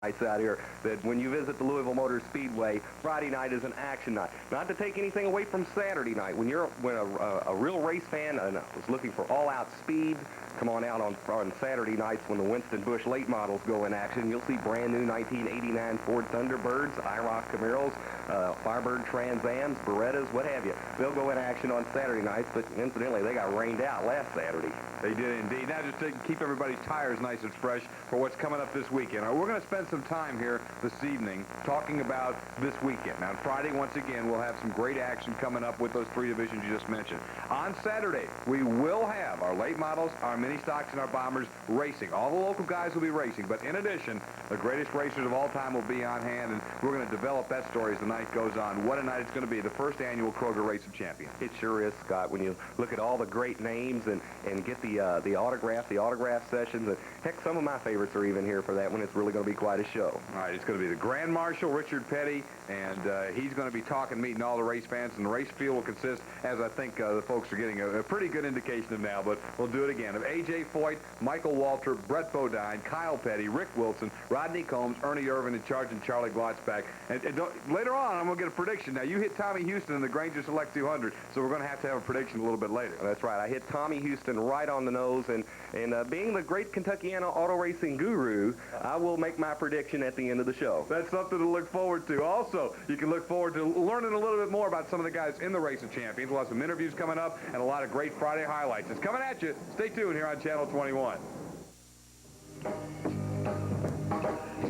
nights out here, that when you visit the Louisville Motor Speedway, Friday night is an action night. Not to take anything away from Saturday night. When a real race fan and was looking for all-out speed, come on out on Saturday nights when the Winston Bush late models go in action. You'll see brand new 1989 Ford Thunderbirds, IROC Camaros, Firebird Trans Ams, Berettas, what have you. They'll go in action on Saturday nights, but incidentally, they got rained out last Saturday. They did indeed. Now just to keep everybody's tires nice and fresh for what's coming up this weekend. We're going to spend some time here this evening talking about this weekend. Now, Friday, once again, we'll have some great action coming up with those three divisions you just mentioned. On Saturday, we will have our late models, our mini stocks, and our bombers racing. All the local guys will be racing, but in addition, the greatest racers of all time will be on hand, and we're going to develop that story as the night goes on. What a night it's going to be, the first annual Kroger Race of Champions. It sure is, Scott, when you look at all the great names and get the autograph sessions. And heck, some of my favorites are even here for that one. It's really going to be quite a show. All right, it's going to be the Grand Marshal, Richard Petty, and he's going to be meeting all the race fans, and the race field will consist, as I think the folks are getting a pretty good indication of now, but we'll do it again, of A.J. Foyt, Michael Waltrip, Brett Bodine, Kyle Petty, Rick Wilson, Rodney Combs, Ernie Irvin, and Charlie Glotzbach. And later on, I'm going to get a prediction. Now, you hit Tommy Houston in the Granger Select 200, so we're going to have a prediction a little bit later. That's right. I hit Tommy Houston right on the nose, and being the great Kentuckiana auto racing guru, I will make my prediction at the end of the show. That's something to look forward to. Also, you can look forward to learning a little bit more about some of the guys in the Race of Champions. We'll have some interviews coming up and a lot of great Friday highlights. It's coming at you. Stay tuned here on Channel 21.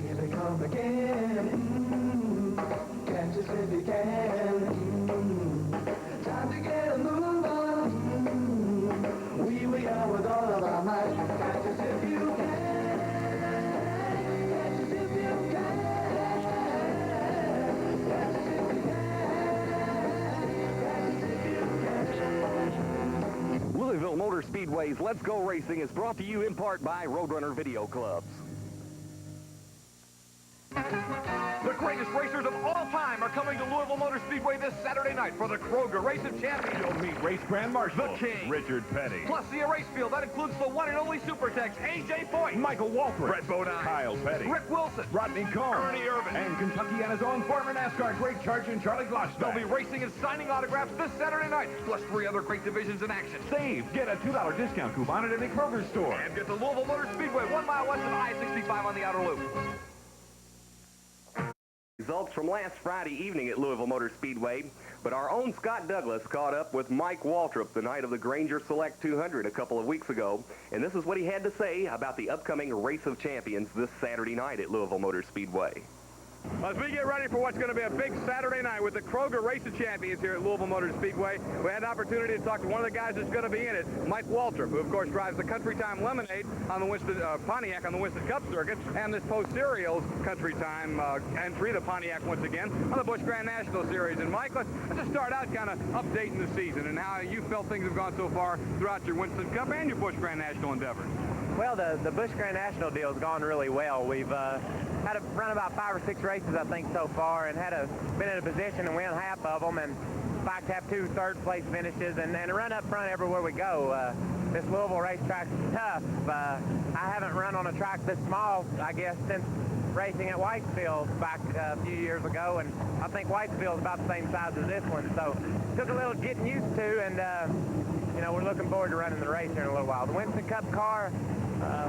Here they come again. Catch us if you can. Time to get a move on. We are with all of our might. Catch us if you can. Catch us if you can. Catch us if you can. Catch us if you can. Louisville Motor Speedway's Let's Go Racing is brought to you in part by Roadrunner Video Clubs. The greatest racers of all time are coming to Louisville Motor Speedway this Saturday night for the Kroger Race of Champions. You'll meet Race Grand Marshal, the King, Richard Petty. Plus see a race field that includes the one and only Supertex, A.J. Foyt, Michael Waltrip, Brett Bodine, Kyle Petty, Rick Wilson, Rodney Combs, Ernie Irvin, and Kentuckiana's own former NASCAR great Charger and Charlie Glotzbach. They'll be racing and signing autographs this Saturday night, plus three other great divisions in action. Save! Get a $2 discount coupon at any Kroger store. And get to Louisville Motor Speedway, 1 mile west of I-65 on the outer loop. Results from last Friday evening at Louisville Motor Speedway, but our own Scott Douglas caught up with Mike Waltrip the night of the Granger Select 200 a couple of weeks ago, and this is what he had to say about the upcoming Race of Champions this Saturday night at Louisville Motor Speedway. As we get ready for what's going to be a big Saturday night with the Kroger Race of Champions here at Louisville Motor Speedway, we had an opportunity to talk to one of the guys that's going to be in it, Mike Waltrip, who of course drives the Country Time Lemonade on the Winston Pontiac on the Winston Cup circuit, and this Post Serials Country Time entry, the Pontiac once again, on the Busch Grand National Series. And Mike, let's just start out kind of updating the season and how you felt things have gone so far throughout your Winston Cup and your Busch Grand National endeavors. Well, the Busch Grand National deal has gone really well. We've had to run about 5 or 6 races, I think, so far, and been in a position to win half of them, and in fact have 2 third-place finishes, and run up front everywhere we go. This Louisville racetrack's tough. I haven't run on a track this small, I guess, since racing at Whitesville back a few years ago, and I think Whitesville's about the same size as this one, so took a little getting used to, and you know, we're looking forward to running the race here in a little while. The Winston Cup car,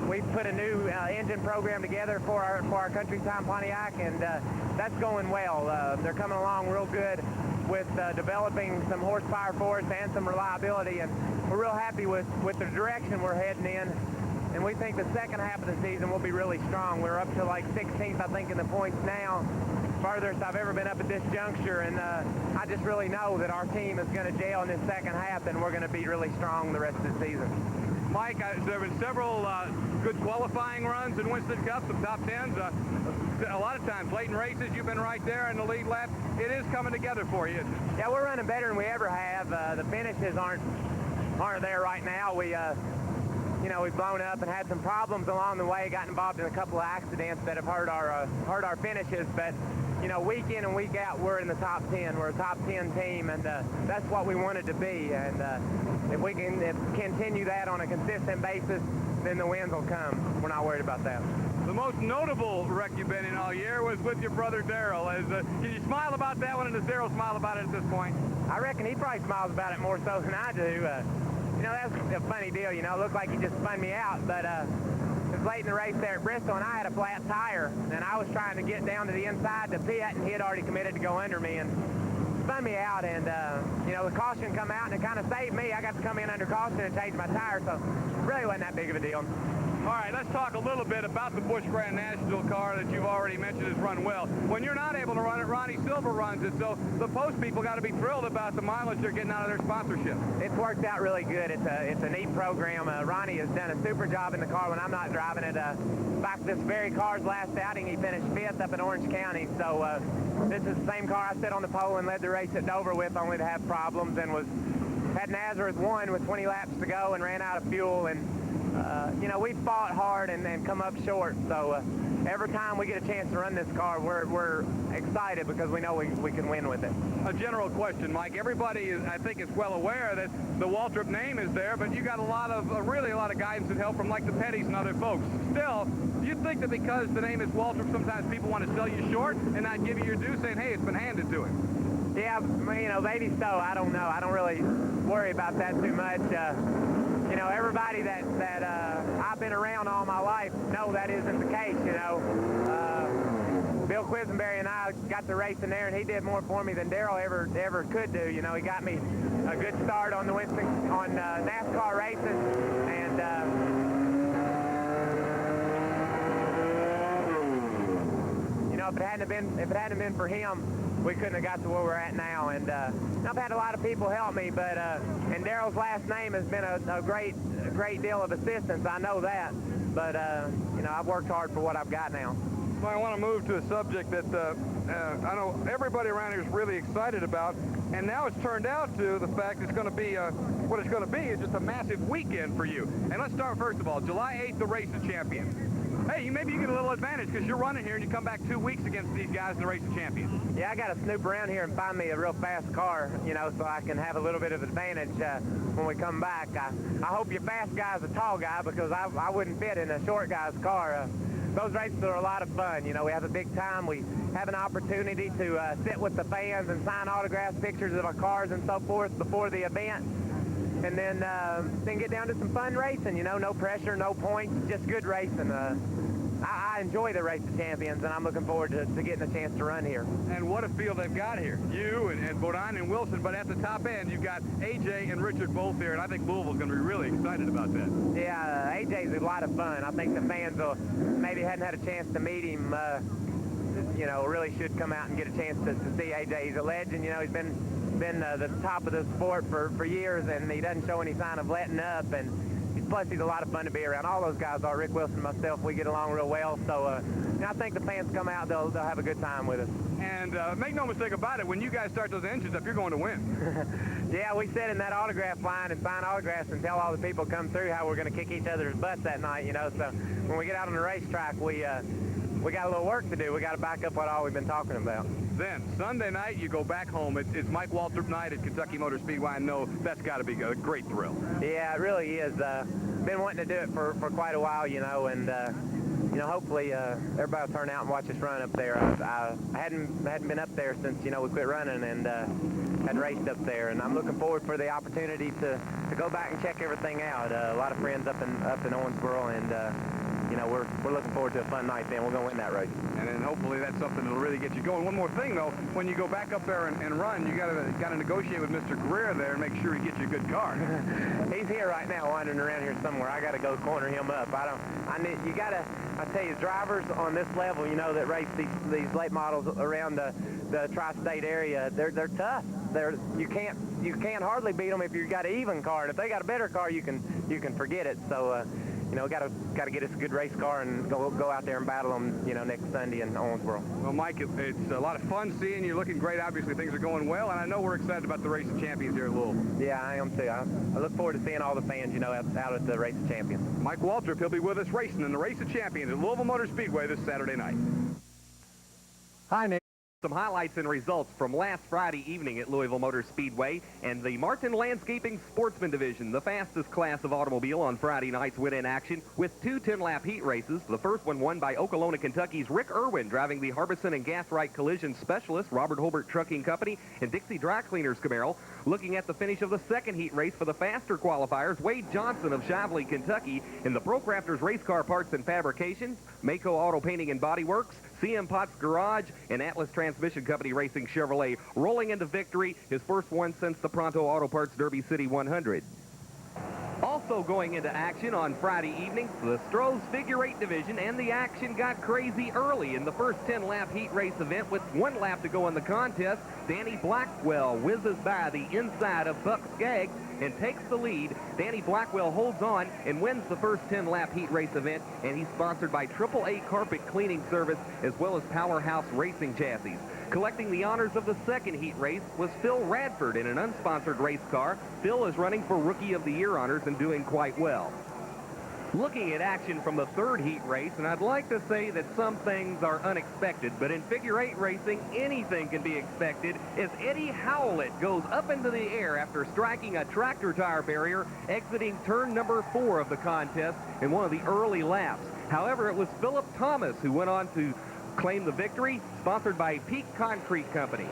we've put a new engine program together for our Country Time Pontiac, and that's going well. They're coming along real good with developing some horsepower for us and some reliability, and we're real happy with the direction we're heading in. And we think the second half of the season will be really strong. We're up to like 16th, I think, in the points now. Furthest I've ever been up at this juncture, and I just really know that our team is going to gel in this second half, and we're going to be really strong the rest of the season. Mike, there have been several good qualifying runs in Winston Cup, some top 10s. A lot of times, late in races, you've been right there in the lead lap. It is coming together for you, isn't it? Yeah, we're running better than we ever have. The finishes aren't there right now. We you know, we've blown up and had some problems along the way, got involved in a couple of accidents that have hurt our finishes, but you know, week in and week out, we're in the top 10. We're a top 10 team, and that's what we wanted to be. And if we can continue that on a consistent basis, then the wins will come. We're not worried about that. The most notable wreck you've been in all year was with your brother Darrell. Can you smile about that one, and does Darrell smile about it at this point? I reckon he probably smiles about it more so than I do. You know, that's a funny deal. You know, it looked like he just spun me out, but it was late in the race there at Bristol, and I had a flat tire, and I was trying to get down to the inside to pit, and he had already committed to go under me and spun me out. And you know, the caution come out, and it kind of saved me. I got to come in under caution and change my tire, so it really wasn't that big of a deal. All right, let's talk a little bit about the Busch Grand National car that you've already mentioned has run well. When you're not able to run it, Ronnie Silver runs it, so the post people got to be thrilled about the mileage they're getting out of their sponsorship. It's worked out really good. It's a neat program. Ronnie has done a super job in the car when I'm not driving it. In fact, this very car's last outing, he finished 5th up in Orange County, so this is the same car I sat on the pole and led the race at Dover with, only to have problems, and had Nazareth won with 20 laps to go and ran out of fuel. And you know, we fought hard and come up short, so every time we get a chance to run this car, we're excited because we know we can win with it. A general question, Mike. Everybody is, I think, is well aware that the Waltrip name is there, but you got a lot of, really a lot of guidance and help from like the Petties and other folks. Still, do you think that because the name is Waltrip, sometimes people want to sell you short and not give you your due, saying, hey, it's been handed to him? Yeah, you know, maybe so. I don't know. I don't really worry about that too much. You know, everybody that I've been around all my life know that isn't the case, you know. Bill Quisenberry and I got the race in there, and he did more for me than Darrell ever could do. You know, he got me a good start on the NASCAR races, and you know, if it hadn't been for him, we couldn't have got to where we're at now. And I've had a lot of people help me, but and Darrell's last name has been a great deal of assistance. I know that, but you know, I've worked hard for what I've got now. Well, I want to move to a subject that I know everybody around here is really excited about, and now it's turned out to the fact it's going to be what it's going to be is just a massive weekend for you. And let's start first of all, July 8th, the Race of Champions. Hey, maybe you get a little advantage because you're running here and you come back 2 weeks against these guys in the Race of Champions. Yeah, I got to snoop around here and find me a real fast car, you know, so I can have a little bit of advantage when we come back. I hope your fast guy's a tall guy because I wouldn't fit in a short guy's car. Those races are a lot of fun. You know, we have a big time. We have an opportunity to sit with the fans and sign autographs, pictures of our cars and so forth before the event. And then get down to some fun racing, you know, no pressure, no points, just good racing. I enjoy the Race of Champions, and I'm looking forward to getting a chance to run here. And what a field they've got here. You and Bodine and Wilson, but at the top end, you've got AJ and Richard both here, and I think Louisville's going to be really excited about that. Yeah, AJ's a lot of fun. I think the fans maybe hadn't had a chance to meet him, you know, really should come out and get a chance to see AJ. He's a legend, you know, he's been the top of the sport for years, and he doesn't show any sign of letting up, and plus he's a lot of fun to be around. All those guys are. Rick Wilson and myself, we get along real well, so you know, I think the fans come out, they'll have a good time with us. And make no mistake about it, when you guys start those engines up, you're going to win. Yeah, we sit in that autograph line and sign autographs and tell all the people come through how we're going to kick each other's butts that night, you know, so when we get out on the racetrack, we got a little work to do. We got to back up what all we've been talking about. Then, Sunday night, you go back home. It's Mike Waltrip night at Kentucky Motor Speedway. I know that's got to be a great thrill. Yeah, it really is. Been wanting to do it for quite a while, you know, and you know, hopefully everybody will turn out and watch us run up there. I hadn't been up there since, you know, we quit running and had raced up there, and I'm looking forward for the opportunity to go back and check everything out. A lot of friends up in Owensboro, and you know, we're looking forward to a fun night then. We're going to win that race. And then hopefully that's something that'll really get you going. One more thing, though, when you go back up there and run, you got to negotiate with Mr. Greer there and make sure he gets you a good car. He's here right now, wandering around here somewhere. I got to go corner him up. I tell you, drivers on this level, you know, that race these late models around the tri-state area, they're tough. You can't hardly beat them if you've got an even car. And if they got a better car, you can forget it. So. You know, got to get us a good race car and go out there and battle them, you know, next Sunday in Owensboro. Well, Mike, it's a lot of fun seeing you. Looking great. Obviously, things are going well, and I know we're excited about the Race of Champions here at Louisville. Yeah, I am too. I look forward to seeing all the fans, you know, out at the Race of Champions. Mike Waltrip, he'll be with us racing in the Race of Champions at Louisville Motor Speedway this Saturday night. Hi, Nick. Some highlights and results from last Friday evening at Louisville Motor Speedway and the Martin Landscaping Sportsman Division, the fastest class of automobile on Friday night's went in action with two 10-lap heat races. The first one won by Okolona, Kentucky's Rick Irwin, driving the Harbison and Gathright Collision Specialist, Robert Holbert Trucking Company, and Dixie Dry Cleaners Camaro. Looking at the finish of the second heat race for the faster qualifiers, Wade Johnson of Shively, Kentucky, in the Pro Crafters Race Car Parts and Fabrication, Mako Auto Painting and Body Works, CM Potts Garage, and Atlas Transmission Company Racing Chevrolet rolling into victory, his first one since the Pronto Auto Parts Derby City 100. Also going into action on Friday evening, the Stroh's Figure 8 Division, and the action got crazy early in the first 10-lap heat race event with 1 lap to go in the contest. Danny Blackwell whizzes by the inside of Buck Skaggs and takes the lead. Danny Blackwell holds on and wins the first 10-lap heat race event, and he's sponsored by AAA Carpet Cleaning Service as well as Powerhouse Racing Chassis. Collecting the honors of the second heat race was Phil Radford in an unsponsored race car. Phil is running for Rookie of the Year honors and doing quite well. Looking at action from the third heat race, and I'd like to say that some things are unexpected, but in figure 8 racing, anything can be expected as Eddie Howlett goes up into the air after striking a tractor tire barrier, exiting turn number 4 of the contest in one of the early laps. However, it was Philip Thomas who went on to claim the victory, sponsored by Peak Concrete Company.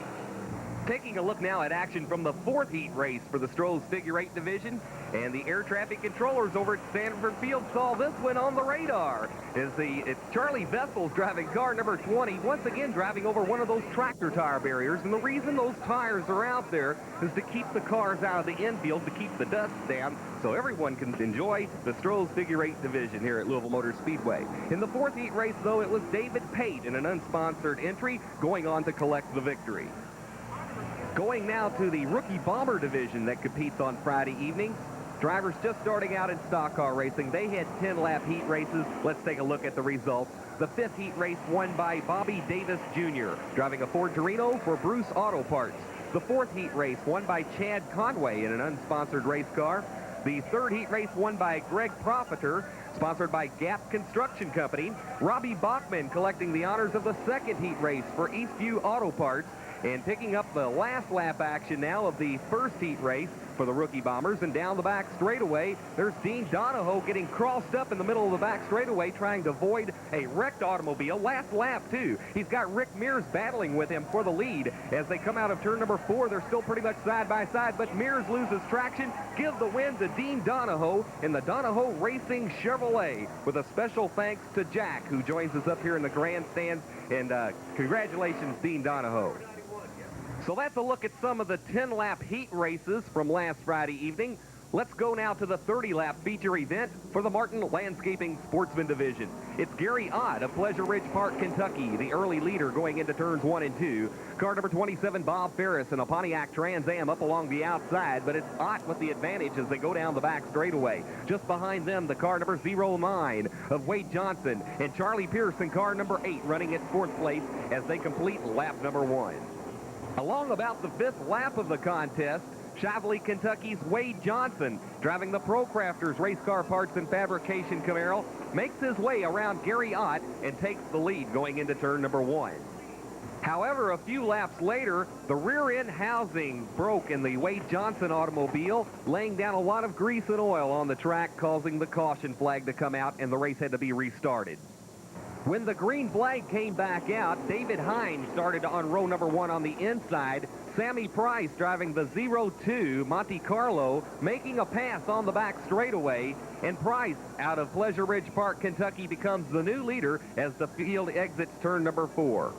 Taking a look now at action from the fourth heat race for the Stroh's Figure 8 Division, and the air traffic controllers over at Sanford Field saw this one on the radar. It's Charlie Vessel's driving car number 20, once again driving over one of those tractor tire barriers, and the reason those tires are out there is to keep the cars out of the infield, to keep the dust down, so everyone can enjoy the Stroh's Figure 8 Division here at Louisville Motor Speedway. In the fourth heat race, though, it was David Pate in an unsponsored entry going on to collect the victory. Going now to the Rookie Bomber Division that competes on Friday evening. Drivers just starting out in stock car racing. They had 10-lap heat races. Let's take a look at the results. The fifth heat race won by Bobby Davis Jr., driving a Ford Torino for Bruce Auto Parts. The fourth heat race won by Chad Conway in an unsponsored race car. The third heat race won by Greg Profiter, sponsored by Gap Construction Company. Robbie Bachman collecting the honors of the second heat race for Eastview Auto Parts. And picking up the last lap action now of the first heat race for the Rookie Bombers, and down the back straightaway, there's Dean Donahoe getting crossed up in the middle of the back straightaway, trying to avoid a wrecked automobile. Last lap, too. He's got Rick Mears battling with him for the lead. As they come out of turn number 4, they're still pretty much side by side, but Mears loses traction. Give the win to Dean Donahoe in the Donahoe Racing Chevrolet, with a special thanks to Jack, who joins us up here in the grandstands. And congratulations, Dean Donahoe. So that's a look at some of the 10-lap heat races from last Friday evening. Let's go now to the 30-lap feature event for the Martin Landscaping Sportsman Division. It's Gary Ott of Pleasure Ridge Park, Kentucky, the early leader going into turns 1 and 2. Car number 27, Bob Ferris, in a Pontiac Trans Am up along the outside, but it's Ott with the advantage as they go down the back straightaway. Just behind them, the car number 09 of Wade Johnson, and Charlie Pierce in car number 8 running at 4th place as they complete lap number 1. Along about the 5th lap of the contest, Shively, Kentucky's Wade Johnson, driving the Pro Crafters Race Car Parts and Fabrication Camaro, makes his way around Gary Ott and takes the lead going into turn number 1. However, a few laps later, the rear end housing broke in the Wade Johnson automobile, laying down a lot of grease and oil on the track, causing the caution flag to come out, and the race had to be restarted. When the green flag came back out, David Hines started on row number 1 on the inside. Sammy Price driving the 02 Monte Carlo, making a pass on the back straightaway. And Price, out of Pleasure Ridge Park, Kentucky, becomes the new leader as the field exits turn number 4.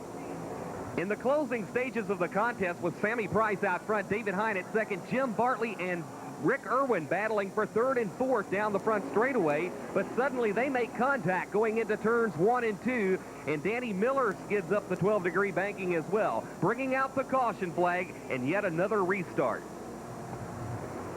In the closing stages of the contest, with Sammy Price out front, David Hine at second, Jim Bartley and Rick Irwin battling for 3rd and 4th down the front straightaway, but suddenly they make contact going into turns 1 and 2, and Danny Miller skids up the 12-degree banking as well, bringing out the caution flag and yet another restart.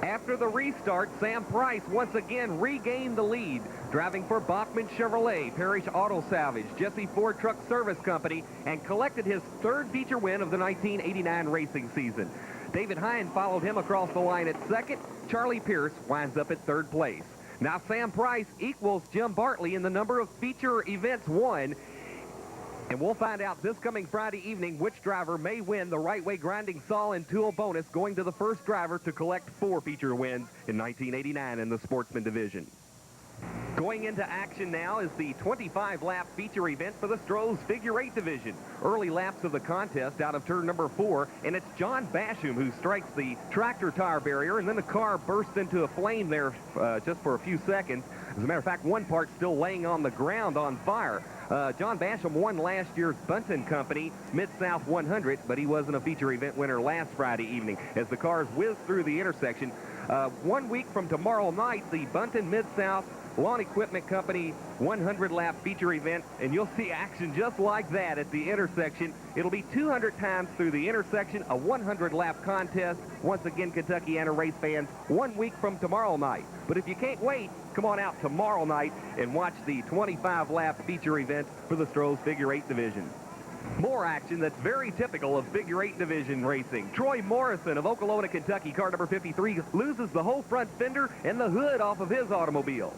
After the restart, Sam Price once again regained the lead, driving for Bachman Chevrolet, Parrish Auto Salvage, Jesse Ford Truck Service Company, and collected his 3rd feature win of the 1989 racing season. David Hine followed him across the line at 2nd. Charlie Pierce winds up at 3rd place. Now Sam Price equals Jim Bartley in the number of feature events won, And we'll find out this coming Friday evening which driver may win the Right Way Grinding Saw and Tool bonus, going to the first driver to collect 4 feature wins in 1989 in the Sportsman division. Going into action now is the 25-lap feature event for the Stroh's Figure 8 division. Early laps of the contest out of turn number 4, and it's John Basham who strikes the tractor tire barrier, and then the car bursts into a flame there just for a few seconds. As a matter of fact, one part still laying on the ground on fire. John Basham won last year's Bunton Company Mid-South 100, but he wasn't a feature event winner last Friday evening as the cars whizzed through the intersection. 1 week from tomorrow night, the Bunton Mid-South Lawn Equipment Company 100-lap feature event, and you'll see action just like that at the intersection. It'll be 200 times through the intersection, a 100-lap contest. Once again, Kentuckiana race fans, 1 week from tomorrow night. But if you can't wait, come on out tomorrow night and watch the 25-lap feature event for the Stroh's Figure 8 division. More action that's very typical of Figure 8 division racing. Troy Morrison of Okolona, Kentucky, car number 53, loses the whole front fender and the hood off of his automobile.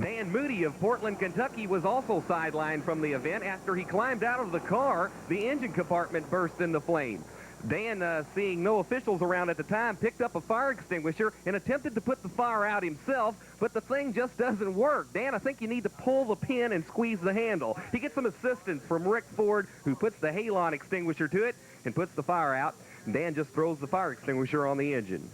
Dan Moody of Portland, Kentucky was also sidelined from the event after he climbed out of the car. The engine compartment burst into flame. Dan, seeing no officials around at the time, picked up a fire extinguisher and attempted to put the fire out himself, but the thing just doesn't work. Dan, I think you need to pull the pin and squeeze the handle. He gets some assistance from Rick Ford, who puts the halon extinguisher to it and puts the fire out. Dan just throws the fire extinguisher on the engine.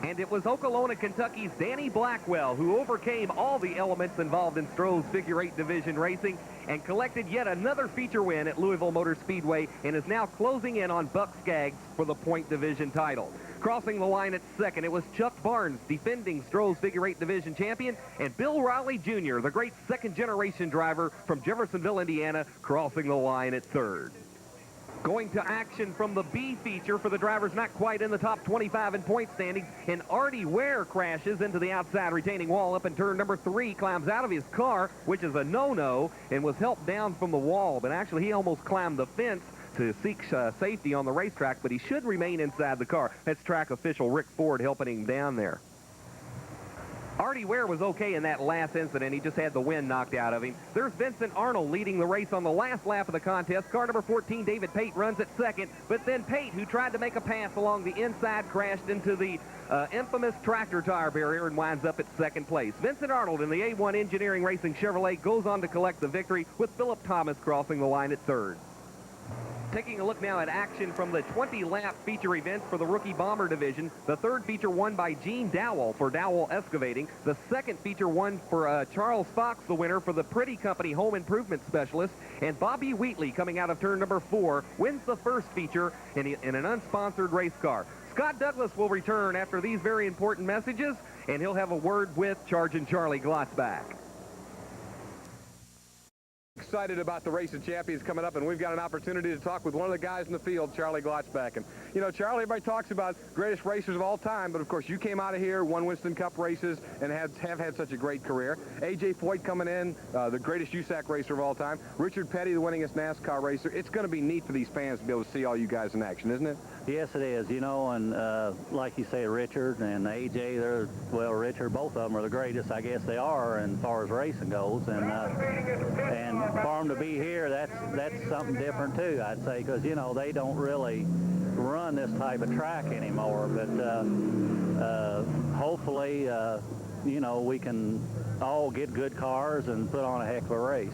And it was Okolona, Kentucky's Danny Blackwell who overcame all the elements involved in Stroh's Figure 8 division racing and collected yet another feature win at Louisville Motor Speedway and is now closing in on Buck Skaggs for the point division title. Crossing the line at second, it was Chuck Barnes, defending Stroh's Figure 8 division champion, and Bill Raleigh Jr., the great second-generation driver from Jeffersonville, Indiana, crossing the line at third. Going to action from the B feature for the drivers not quite in the top 25 in point standings, and Artie Ware crashes into the outside retaining wall up in turn number 3, climbs out of his car, which is a no-no, and was helped down from the wall, but actually he almost climbed the fence to seek safety on the racetrack, but he should remain inside the car. That's track official Rick Ford helping him down there. Artie Ware was okay in that last incident. He just had the wind knocked out of him. There's Vincent Arnold leading the race on the last lap of the contest. Car number 14, David Pate, runs at second. But then Pate, who tried to make a pass along the inside, crashed into the infamous tractor tire barrier and winds up at second place. Vincent Arnold in the A1 Engineering Racing Chevrolet goes on to collect the victory, with Philip Thomas crossing the line at third. Taking a look now at action from the 20-lap feature events for the Rookie Bomber division. The third feature won by Gene Dowell for Dowell Excavating. The second feature won for Charles Fox, the winner for the Pretty Company Home Improvement Specialist. And Bobby Wheatley, coming out of turn number 4, wins the first feature in an unsponsored race car. Scott Douglas will return after these very important messages, and he'll have a word with Sergeant Charlie Glotzbach. Excited about the Race of Champions coming up, and we've got an opportunity to talk with one of the guys in the field, Charlie Glotzbach. And, you know, Charlie, everybody talks about greatest racers of all time, but, of course, you came out of here, won Winston Cup races, and have had such a great career. A.J. Foyt coming in, the greatest USAC racer of all time. Richard Petty, the winningest NASCAR racer. It's going to be neat for these fans to be able to see all you guys in action, isn't it? Yes, it is, you know, and like you say, Richard and A.J., Richard, both of them are the greatest, I guess they are, as far as racing goes, and for them to be here, that's something different too, I'd say, because, you know, they don't really run this type of track anymore, but hopefully, you know, we can all get good cars and put on a heck of a race.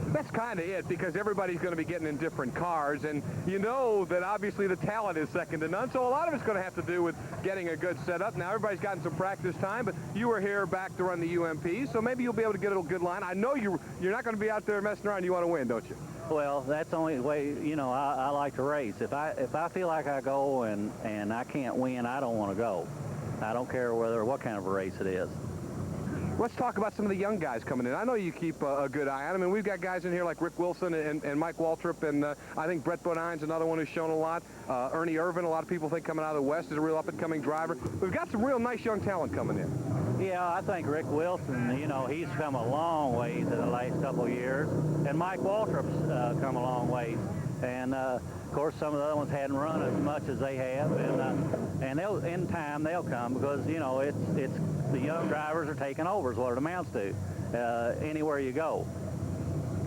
That's kind of it, because everybody's going to be getting in different cars, and you know that obviously the talent is second to none, so a lot of it's going to have to do with getting a good setup. Now, everybody's gotten some practice time, but you were here back to run the UMP, so maybe you'll be able to get a good line. I know you're not going to be out there messing around. You want to win, don't you? Well, that's the only way, you know, I like to race. If I feel like I go and I can't win, I don't want to go. I don't care what kind of a race it is. Let's talk about some of the young guys coming in. I know you keep a good eye on them. I mean, we've got guys in here like Rick Wilson and Mike Waltrip, and I think Brett Bodine's another one who's shown a lot. Ernie Irvin, a lot of people think coming out of the West, is a real up-and-coming driver. We've got some real nice young talent coming in. Yeah, I think Rick Wilson, you know, he's come a long ways in the last couple of years, and Mike Waltrip's come a long ways. And, of course, some of the other ones hadn't run as much as they have, and in time they'll come, because, you know, it's the young drivers are taking over is what it amounts to, anywhere you go.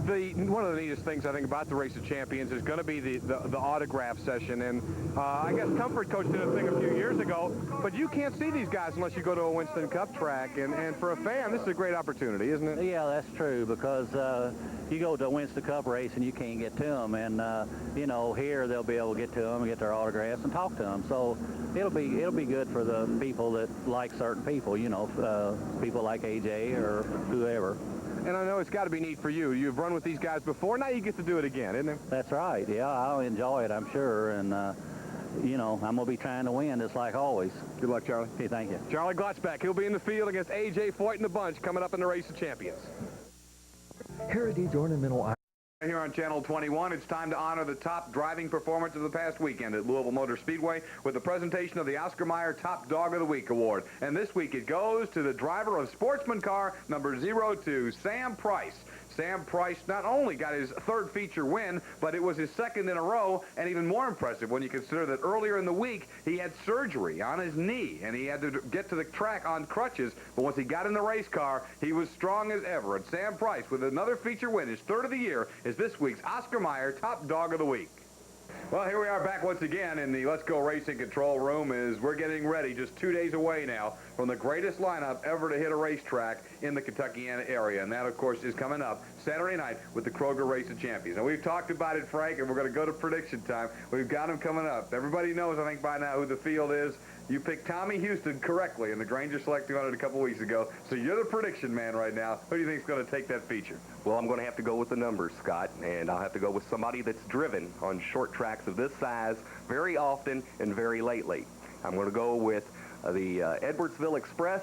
One of the neatest things I think about the Race of Champions is going to be the autograph session. And I guess Comfort Coach did a thing a few years ago, but you can't see these guys unless you go to a Winston Cup track. And for a fan, this is a great opportunity, isn't it? Yeah, that's true, because you go to a Winston Cup race and you can't get to them. And, you know, here they'll be able to get to them and get their autographs and talk to them. So it'll be good for the people that like certain people, you know, people like AJ or whoever. And I know it's got to be neat for you. You've run with these guys before. Now you get to do it again, isn't it? That's right. Yeah, I'll enjoy it, I'm sure. And, you know, I'm going to be trying to win just like always. Good luck, Charlie. Okay, thank you. Charlie Glotzbach, he'll be in the field against AJ Foyt and the bunch coming up in the Race of Champions. Heritage Ornamental. Here on Channel 21, it's time to honor the top driving performance of the past weekend at Louisville Motor Speedway with the presentation of the Oscar Mayer Top Dog of the Week Award. And this week it goes to the driver of Sportsman car number 02, Sam Price. Sam Price not only got his third feature win, but it was his second in a row, and even more impressive when you consider that earlier in the week he had surgery on his knee, and he had to get to the track on crutches. But once he got in the race car, he was strong as ever. And Sam Price, with another feature win, his third of the year, is this week's Oscar Mayer Top Dog of the Week. Well, here we are back once again in the Let's Go Racing control room as we're getting ready, just 2 days away now, from the greatest lineup ever to hit a racetrack in the Kentuckiana area. And that, of course, is coming up Saturday night with the Kroger Race of Champions. Now, we've talked about it, Frank, and we're going to go to prediction time. We've got them coming up. Everybody knows, I think, by now who the field is. You picked Tommy Houston correctly in the Granger Select 200 a couple weeks ago, so you're the prediction man right now. Who do you think is going to take that feature? Well, I'm going to have to go with the numbers, Scott, and I'll have to go with somebody that's driven on short tracks of this size very often and very lately. I'm going to go with the Edwardsville Express,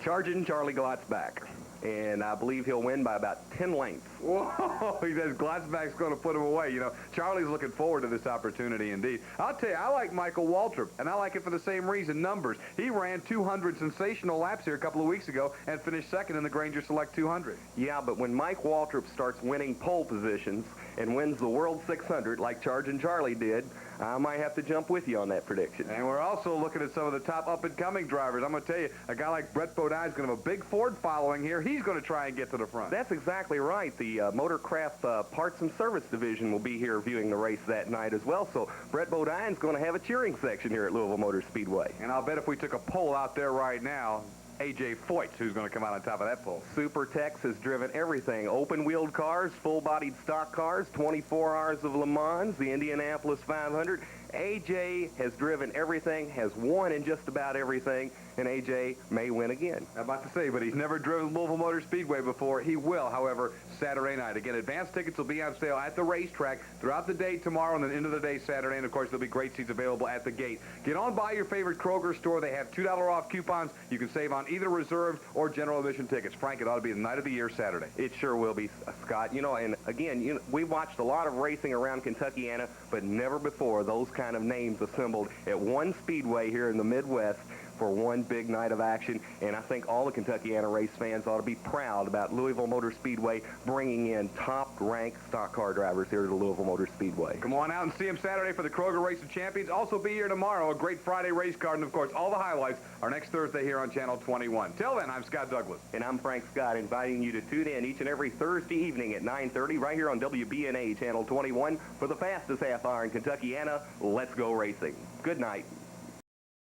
Charging Charlie Glotzbach. And I believe he'll win by about 10 lengths. Whoa, he says Glotzbach's going to put him away. You know, Charlie's looking forward to this opportunity indeed. I'll tell you, I like Michael Waltrip, and I like it for the same reason, numbers. He ran 200 sensational laps here a couple of weeks ago and finished second in the Granger Select 200. Yeah, but when Mike Waltrip starts winning pole positions and wins the World 600 like Charging Charlie did, I might have to jump with you on that prediction. And we're also looking at some of the top up-and-coming drivers. I'm going to tell you, a guy like Brett Bodine is going to have a big Ford following here. He's going to try and get to the front. That's exactly right. The Motorcraft Parts and Service Division will be here viewing the race that night as well. So Brett Bodine's going to have a cheering section here at Louisville Motor Speedway. And I'll bet if we took a poll out there right now, AJ Foyt, who's going to come out on top of that poll. Super Tex has driven everything. Open-wheeled cars, full-bodied stock cars, 24 hours of Le Mans, the Indianapolis 500. AJ has driven everything, has won in just about everything, and AJ may win again. I'm about to say, but he's never driven Louisville Motor Speedway before. He will, however, Saturday night. Again, advance tickets will be on sale at the racetrack throughout the day tomorrow and then into the day Saturday. And, of course, there'll be great seats available at the gate. Get on by your favorite Kroger store. They have $2 off coupons. You can save on either reserved or general admission tickets. Frank, it ought to be the night of the year Saturday. It sure will be, Scott. You know, and again, we watched a lot of racing around Kentuckiana, but never before those kind of names assembled at one speedway here in the Midwest for one big night of action. And I think all the Kentuckiana race fans ought to be proud about Louisville Motor Speedway bringing in top-ranked stock car drivers here to Louisville Motor Speedway. Come on out and see him Saturday for the Kroger Race of Champions. Also be here tomorrow, a great Friday race card, and of course all the highlights are next Thursday here on Channel 21. Till then, I'm Scott Douglas. And I'm Frank Scott, inviting you to tune in each and every Thursday evening at 9:30 right here on WBNA Channel 21 for the fastest half hour in Kentuckiana. Let's go racing. Good night.